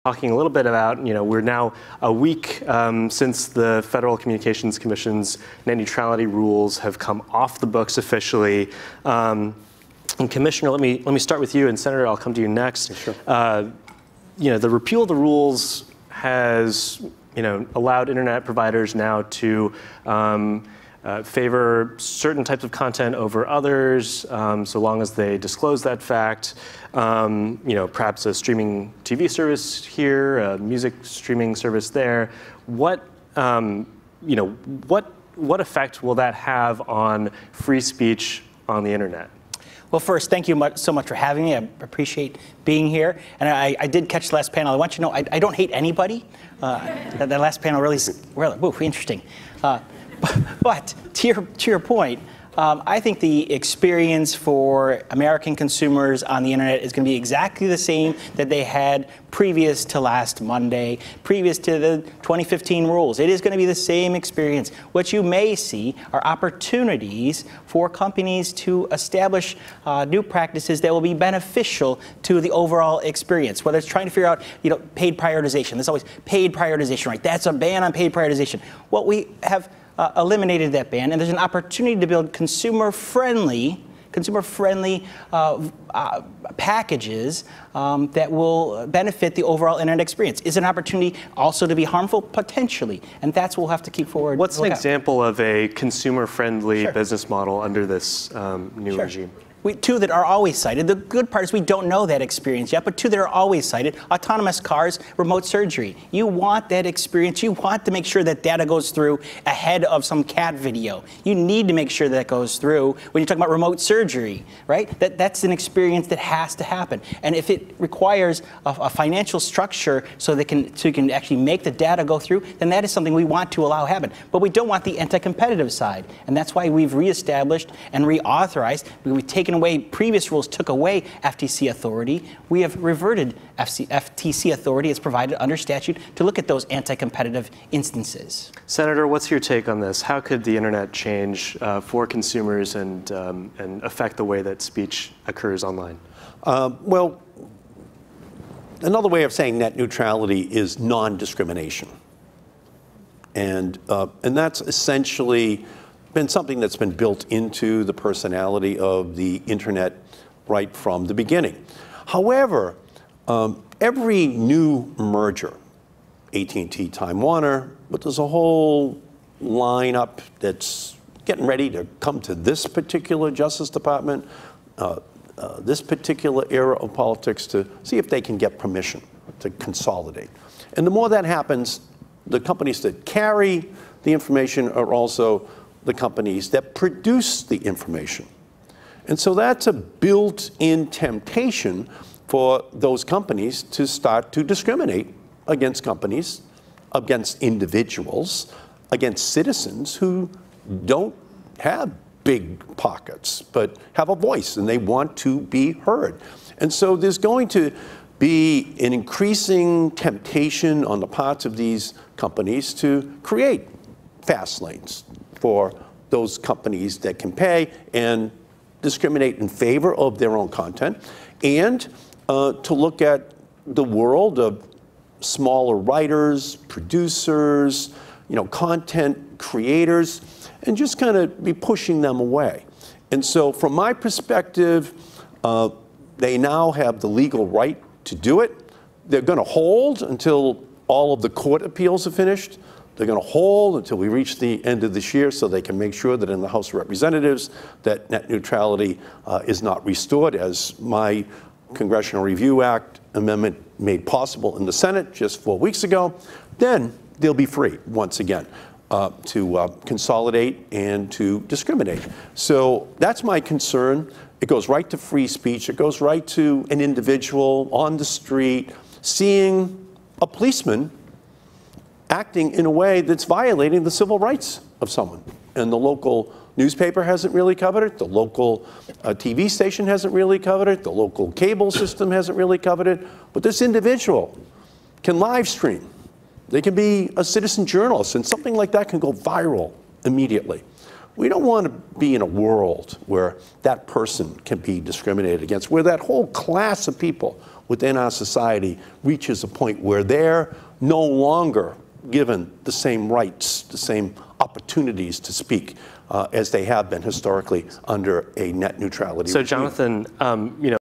talking a little bit about, we're now a week since the Federal Communications Commission's net neutrality rules have come off the books officially. And Commissioner, let me start with you, and Senator, I'll come to you next. Sure. The repeal of the rules has, allowed internet providers now to favor certain types of content over others, so long as they disclose that fact. Perhaps a streaming TV service here, a music streaming service there. What effect will that have on free speech on the internet? Well, first, thank you so much for having me. I appreciate being here. And I did catch the last panel. I want you to know I don't hate anybody. That last panel really interesting. But to your point, I think the experience for American consumers on the internet is going to be exactly the same that they had previous to last Monday, previous to the 2015 rules. It is going to be the same experience. What you may see are opportunities for companies to establish new practices that will be beneficial to the overall experience, whether it's trying to figure out, paid prioritization. There's always paid prioritization, right? That's a ban on paid prioritization. Well, we have eliminated that ban, and there's an opportunity to build consumer-friendly packages that will benefit the overall internet experience. Is it an opportunity also to be harmful? Potentially, and that's what we'll have to keep forward. What's an example of a consumer-friendly Sure. business model under this new Sure. regime? Two that are always cited. The good part is we don't know that experience yet, but two that are always cited: autonomous cars, remote surgery. You want that experience. You want to make sure that data goes through ahead of some cat video. You need to make sure that goes through when you're talking about remote surgery, right? That's an experience that has to happen. And if it requires a financial structure so you can actually make the data go through, then that is something we want to allow happen. But we don't want the anti-competitive side, and that's why we've reestablished and reauthorized. We've taken away previous rules, took away FTC authority. We have reverted FTC authority as provided under statute to look at those anti-competitive instances. Senator, what's your take on this? How could the internet change for consumers and affect the way that speech occurs online? Well, another way of saying net neutrality is non-discrimination. And that's essentially been something that's been built into the personality of the internet right from the beginning. However, every new merger, AT&T, Time Warner, but there's a whole lineup that's getting ready to come to this particular Justice Department, this particular era of politics, to see if they can get permission to consolidate. And the more that happens, the companies that carry the information are also the companies that produce the information. And so that's a built-in temptation for those companies to start to discriminate against companies, against individuals, against citizens who don't have big pockets, but have a voice and they want to be heard. And so there's going to be an increasing temptation on the parts of these companies to create fast lanes for those companies that can pay and discriminate in favor of their own content, and to look at the world of smaller writers, producers, content creators, and just kind of be pushing them away. And so from my perspective, they now have the legal right to do it. They're going to hold until all of the court appeals are finished. They're going to hold until we reach the end of this year so they can make sure that in the House of Representatives that net neutrality is not restored, as my Congressional Review Act amendment made possible in the Senate just 4 weeks ago. Then they'll be free once again to consolidate and to discriminate. So that's my concern. It goes right to free speech. It goes right to an individual on the street seeing a policeman acting in a way that's violating the civil rights of someone. And the local newspaper hasn't really covered it. The local TV station hasn't really covered it. The local cable system hasn't really covered it. But this individual can live stream. They can be a citizen journalist, and something like that can go viral immediately. We don't want to be in a world where that person can be discriminated against, where that whole class of people within our society reaches a point where they're no longer given the same rights, the same opportunities to speak as they have been historically under a net neutrality regime. So, Jonathan,